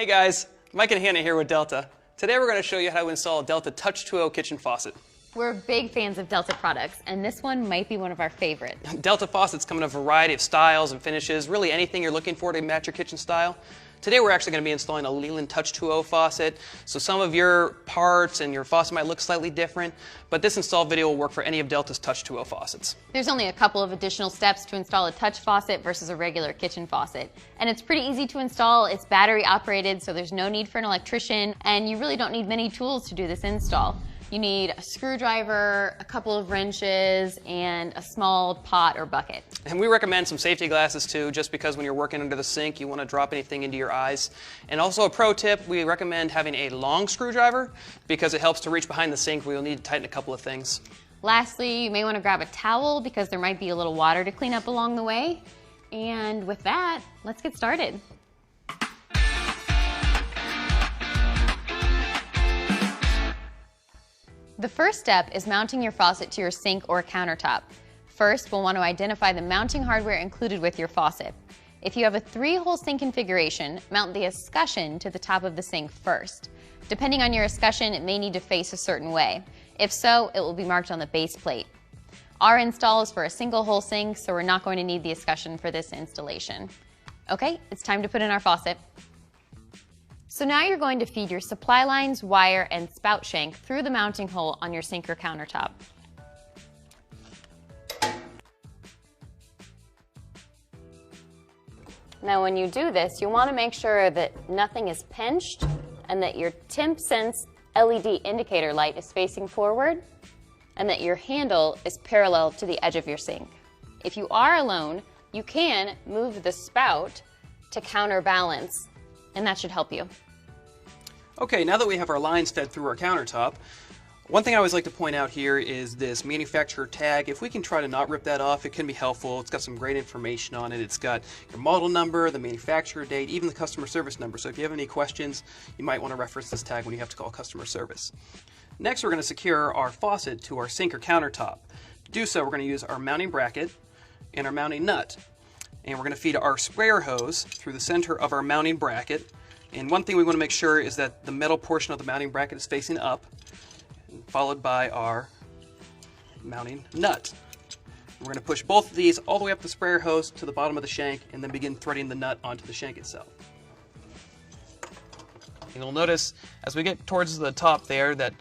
Hey guys, Mike and Hannah here with Delta. Today we're going to show you how to install a Delta Touch 2.0 kitchen faucet. We're big fans of Delta products, and this one might be one of our favorites. Delta faucets come in a variety of styles and finishes, really anything you're looking for to match your kitchen style. Today we're actually going to be installing a Leland Touch 2.0 faucet, so some of your parts and your faucet might look slightly different, but this install video will work for any of Delta's Touch 2.0 faucets. There's only a couple of additional steps to install a touch faucet versus a regular kitchen faucet, and it's pretty easy to install. It's battery operated, so there's no need for an electrician, and you really don't need many tools to do this install. You need a screwdriver, a couple of wrenches, and a small pot or bucket. And we recommend some safety glasses too, just because when you're working under the sink, you want to drop anything into your eyes. And also a pro tip, we recommend having a long screwdriver because it helps to reach behind the sink where you'll need to tighten a couple of things. Lastly, you may want to grab a towel because there might be a little water to clean up along the way. And with that, let's get started. The first step is mounting your faucet to your sink or countertop. First, we'll want to identify the mounting hardware included with your faucet. If you have a 3-hole sink configuration, mount the escutcheon to the top of the sink first. Depending on your escutcheon, it may need to face a certain way. If so, it will be marked on the base plate. Our install is for a single-hole sink, so we're not going to need the escutcheon for this installation. Okay, it's time to put in our faucet. So now you're going to feed your supply lines, wire, and spout shank through the mounting hole on your sink or countertop. Now when you do this, you want to make sure that nothing is pinched and that your temp sense LED indicator light is facing forward and that your handle is parallel to the edge of your sink. If you are alone, you can move the spout to counterbalance, and that should help you. Okay, now that we have our lines fed through our countertop, one thing I always like to point out here is this manufacturer tag. If we can try to not rip that off, it can be helpful. It's got some great information on it. It's got your model number, the manufacturer date, even the customer service number. So if you have any questions, you might want to reference this tag when you have to call customer service. Next, we're going to secure our faucet to our sink or countertop. To do so, we're going to use our mounting bracket and our mounting nut. And we're going to feed our sprayer hose through the center of our mounting bracket. And one thing we want to make sure is that the metal portion of the mounting bracket is facing up, followed by our mounting nut. We're going to push both of these all the way up the sprayer hose to the bottom of the shank and then begin threading the nut onto the shank itself. And you'll notice as we get towards the top there that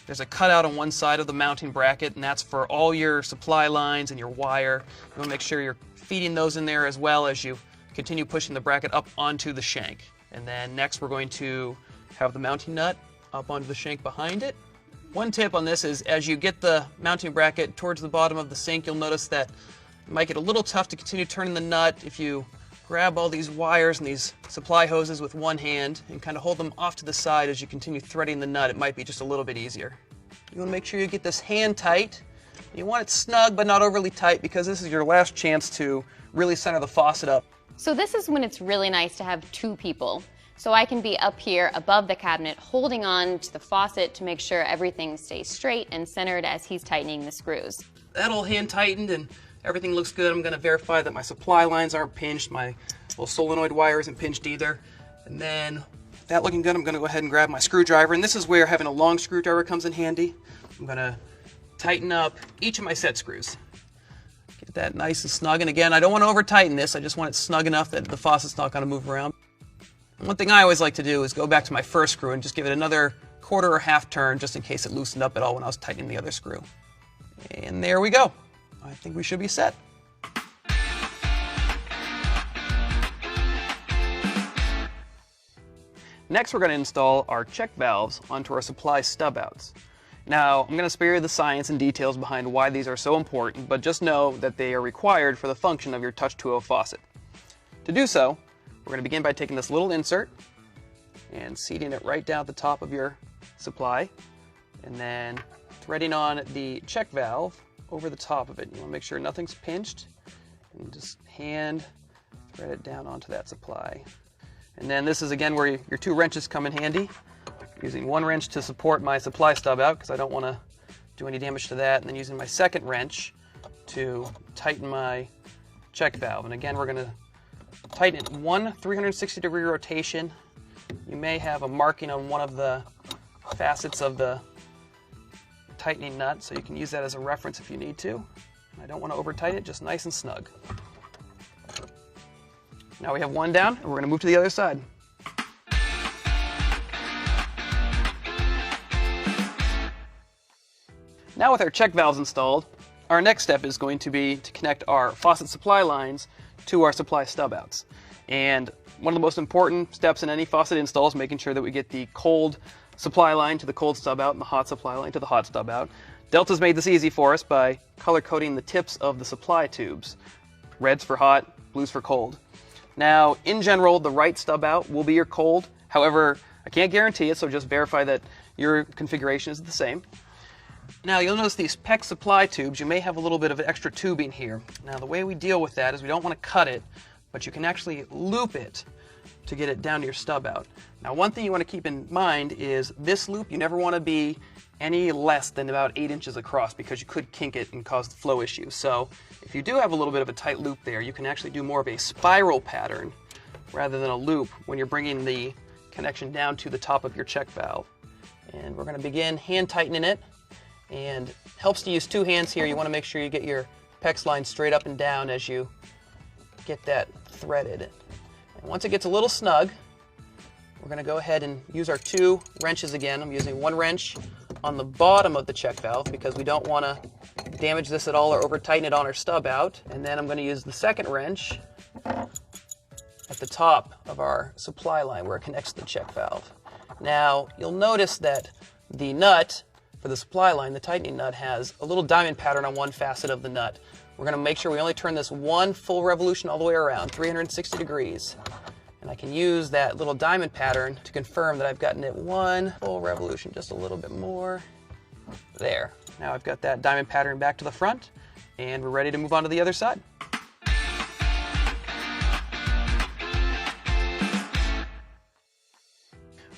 there's a cutout on one side of the mounting bracket, and that's for all your supply lines and your wire. You want to make sure you're feeding those in there as well as you continue pushing the bracket up onto the shank. And then next we're going to have the mounting nut up onto the shank behind it. One tip on this is as you get the mounting bracket towards the bottom of the sink, you'll notice that it might get a little tough to continue turning the nut if you grab all these wires and these supply hoses with one hand and kind of hold them off to the side as you continue threading the nut. It might be just a little bit easier. You want to make sure you get this hand tight. You want it snug but not overly tight because this is your last chance to really center the faucet up. So this is when it's really nice to have 2 people. So I can be up here above the cabinet holding on to the faucet to make sure everything stays straight and centered as he's tightening the screws. That all hand tightened and everything looks good. I'm going to verify that my supply lines aren't pinched. My little solenoid wire isn't pinched either. And then that looking good, I'm going to go ahead and grab my screwdriver. And this is where having a long screwdriver comes in handy. I'm going to tighten up each of my set screws. Get that nice and snug. And again, I don't want to over tighten this. I just want it snug enough that the faucet's not going to move around. One thing I always like to do is go back to my first screw and just give it another quarter or half turn just in case it loosened up at all when I was tightening the other screw. And there we go. I think we should be set. Next, we're going to install our check valves onto our supply stub outs. Now, I'm going to spare you the science and details behind why these are so important, but just know that they are required for the function of your Touch 2.0 faucet. To do so, we're going to begin by taking this little insert and seating it right down at the top of your supply, and then threading on the check valve over the top of it. You want to make sure nothing's pinched, and just hand thread it down onto that supply. And then this is again where your 2 wrenches come in handy. Using one wrench to support my supply stub out because I don't want to do any damage to that, and then using my second wrench to tighten my check valve. And again, we're going to tighten it one 360-degree rotation you may have a marking on one of the facets of the tightening nut, so you can use that as a reference if you need to. I don't want to over tighten it, just nice and snug. Now we have one down, and we're going to move to the other side. Now with our check valves installed, our next step is going to be to connect our faucet supply lines to our supply stub outs. And one of the most important steps in any faucet install is making sure that we get the cold supply line to the cold stub out and the hot supply line to the hot stub out. Delta's made this easy for us by color coding the tips of the supply tubes. Reds for hot, blues for cold. Now, in general, the right stub out will be your cold. However, I can't guarantee it, so just verify that your configuration is the same. Now, you'll notice these PEX supply tubes, you may have a little bit of extra tubing here. Now, the way we deal with that is we don't want to cut it, but you can actually loop it to get it down to your stub out. Now, one thing you want to keep in mind is this loop, you never want to be any less than about 8 inches across because you could kink it and cause flow issues. So if you do have a little bit of a tight loop there, you can actually do more of a spiral pattern rather than a loop when you're bringing the connection down to the top of your check valve. And we're going to begin hand tightening it, and it helps to use 2 hands here. You want to make sure you get your PEX line straight up and down as you get that threaded. And once it gets a little snug, we're going to go ahead and use our 2 wrenches again. I'm using 1 wrench on the bottom of the check valve because we don't want to damage this at all or over tighten it on our stub out. And then I'm going to use the second wrench at the top of our supply line where it connects to the check valve. Now, you'll notice that the nut for the supply line, the tightening nut, has a little diamond pattern on one facet of the nut. We're going to make sure we only turn this 1 full revolution all the way around, 360 degrees. And I can use that little diamond pattern to confirm that I've gotten it 1 full revolution, just a little bit more. There. Now I've got that diamond pattern back to the front, and we're ready to move on to the other side.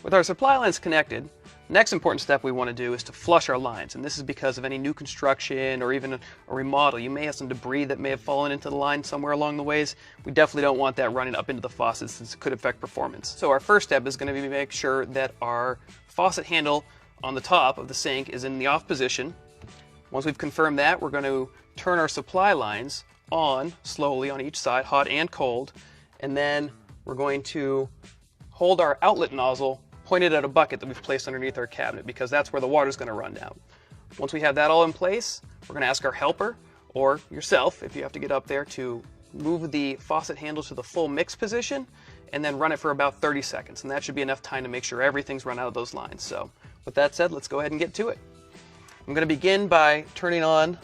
With our supply lines connected, next important step we want to do is to flush our lines, and this is because of any new construction or even a remodel. You may have some debris that may have fallen into the line somewhere along the ways. We definitely don't want that running up into the faucet since it could affect performance. So our first step is going to be to make sure that our faucet handle on the top of the sink is in the off position. Once we've confirmed that, we're going to turn our supply lines on slowly on each side, hot and cold, and then we're going to hold our outlet nozzle pointed at a bucket that we've placed underneath our cabinet because that's where the water is going to run down. Once we have that all in place, we're going to ask our helper, or yourself if you have to get up there, to move the faucet handle to the full mix position and then run it for about 30 seconds. And that should be enough time to make sure everything's run out of those lines. So with that said, let's go ahead and get to it. I'm going to begin by turning on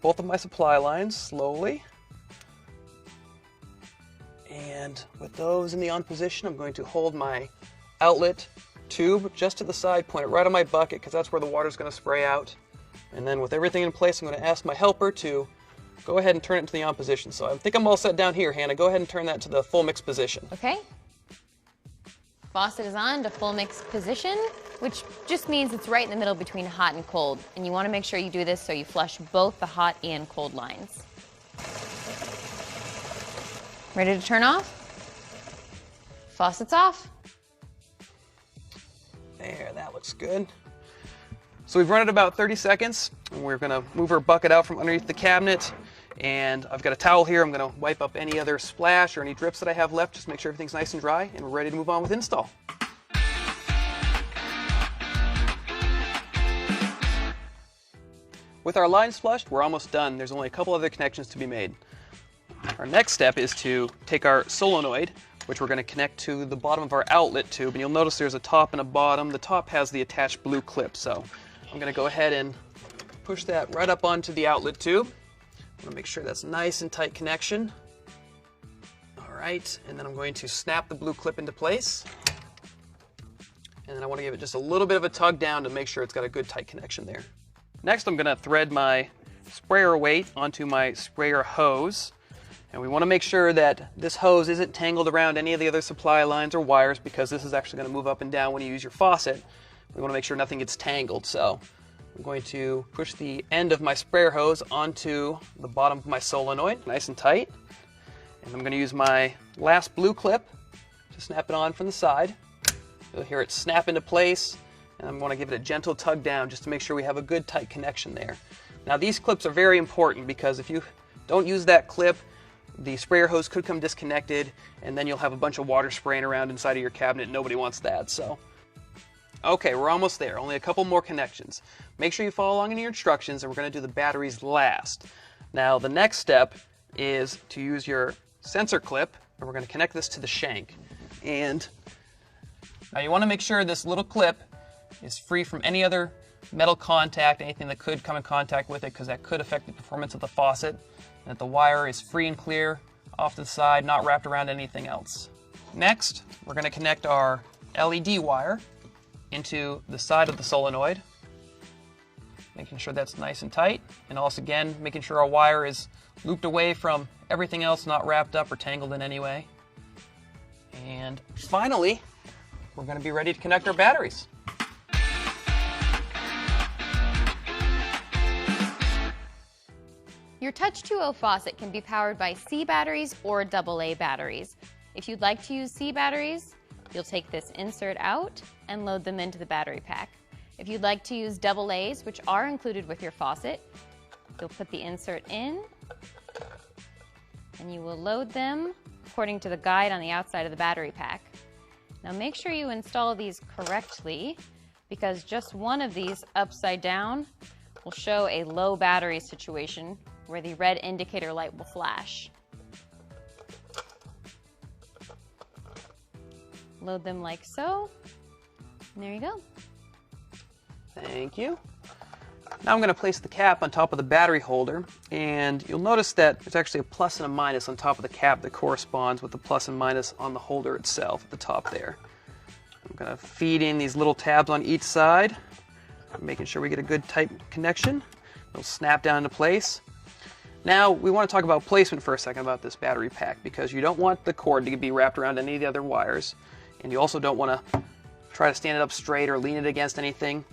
both of my supply lines slowly. And with those in the on position, I'm going to hold my outlet tube just to the side, point it right on my bucket because that's where the water is going to spray out. And then with everything in place, I'm going to ask my helper to go ahead and turn it to the on position. So I think I'm all set down here, Hannah. Go ahead and turn that to the full mix position. Okay. Faucet is on to full mix position, which just means it's right in the middle between hot and cold. And you want to make sure you do this so you flush both the hot and cold lines. Ready to turn off? Faucet's off. There, that looks good. So we've run it about 30 seconds, and we're going to move our bucket out from underneath the cabinet. And I've got a towel here. I'm going to wipe up any other splash or any drips that I have left, just make sure everything's nice and dry, and we're ready to move on with install. With our lines flushed, we're almost done. There's only a couple other connections to be made. Our next step is to take our solenoid, which we're going to connect to the bottom of our outlet tube, and you'll notice there's a top and a bottom. The top has the attached blue clip, so I'm going to go ahead and push that right up onto the outlet tube. I'm going to make sure that's nice and tight connection. All right, and then I'm going to snap the blue clip into place, and then I want to give it just a little bit of a tug down to make sure it's got a good tight connection there. Next, I'm going to thread my sprayer weight onto my sprayer hose. And we want to make sure that this hose isn't tangled around any of the other supply lines or wires because this is actually going to move up and down when you use your faucet. We want to make sure nothing gets tangled. So I'm going to push the end of my sprayer hose onto the bottom of my solenoid, nice and tight. And I'm going to use my last blue clip to snap it on from the side. You'll hear it snap into place, and I'm going to give it a gentle tug down just to make sure we have a good tight connection there. Now these clips are very important because if you don't use that clip, the sprayer hose could come disconnected, and then you'll have a bunch of water spraying around inside of your cabinet. Nobody wants that. So, okay, we're almost there. Only a couple more connections. Make sure you follow along in your instructions, and we're going to do the batteries last. Now the next step is to use your sensor clip, and we're going to connect this to the shank. And now you want to make sure this little clip is free from any other metal contact, anything that could come in contact with it, because that could affect the performance of the faucet. And that the wire is free and clear off to the side, not wrapped around anything else. Next, we're going to connect our LED wire into the side of the solenoid, making sure that's nice and tight, and also again making sure our wire is looped away from everything else, not wrapped up or tangled in any way. And finally, we're going to be ready to connect our batteries. Your Touch 2.0 faucet can be powered by C batteries or AA batteries. If you'd like to use C batteries, you'll take this insert out and load them into the battery pack. If you'd like to use AA's, which are included with your faucet, you'll put the insert in and you will load them according to the guide on the outside of the battery pack. Now make sure you install these correctly, because just one of these upside down will show a low battery situation where the red indicator light will flash. Load them like so, and there you go. Thank you. Now I'm going to place the cap on top of the battery holder, and you'll notice that there's actually a plus and a minus on top of the cap that corresponds with the plus and minus on the holder itself at the top there. I'm going to feed in these little tabs on each side, making sure we get a good tight connection. It'll snap down into place. Now we want to talk about placement for a second about this battery pack, because you don't want the cord to be wrapped around any of the other wires, and you also don't want to try to stand it up straight or lean it against anything.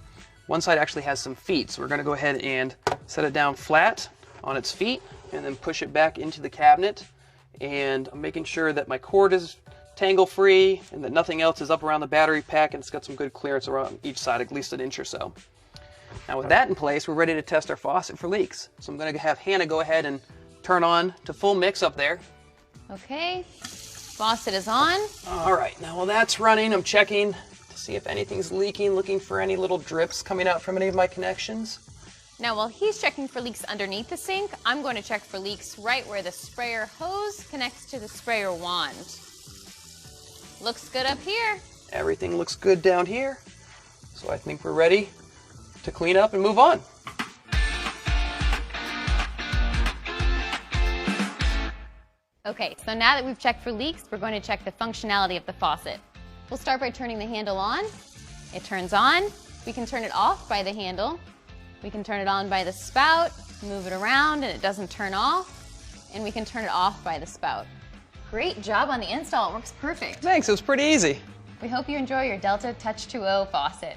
One side actually has some feet, so we're going to go ahead and set it down flat on its feet and then push it back into the cabinet. And I'm making sure that my cord is tangle free and that nothing else is up around the battery pack, and it's got some good clearance around each side, at least an inch or so. Now with that in place, we're ready to test our faucet for leaks. So I'm going to have Hannah go ahead and turn on to full mix up there. Okay, faucet is on. All right, now while that's running, I'm checking to see if anything's leaking, looking for any little drips coming out from any of my connections. Now while he's checking for leaks underneath the sink, I'm going to check for leaks right where the sprayer hose connects to the sprayer wand. Looks good up here. Everything looks good down here. So I think we're ready to clean up and move on. Okay, so now that we've checked for leaks, we're going to check the functionality of the faucet. We'll start by turning the handle on. It turns on. We can turn it off by the handle. We can turn it on by the spout, move it around and it doesn't turn off. And we can turn it off by the spout. Great job on the install, it works perfect. Thanks, it was pretty easy. We hope you enjoy your Delta Touch 2.0 faucet.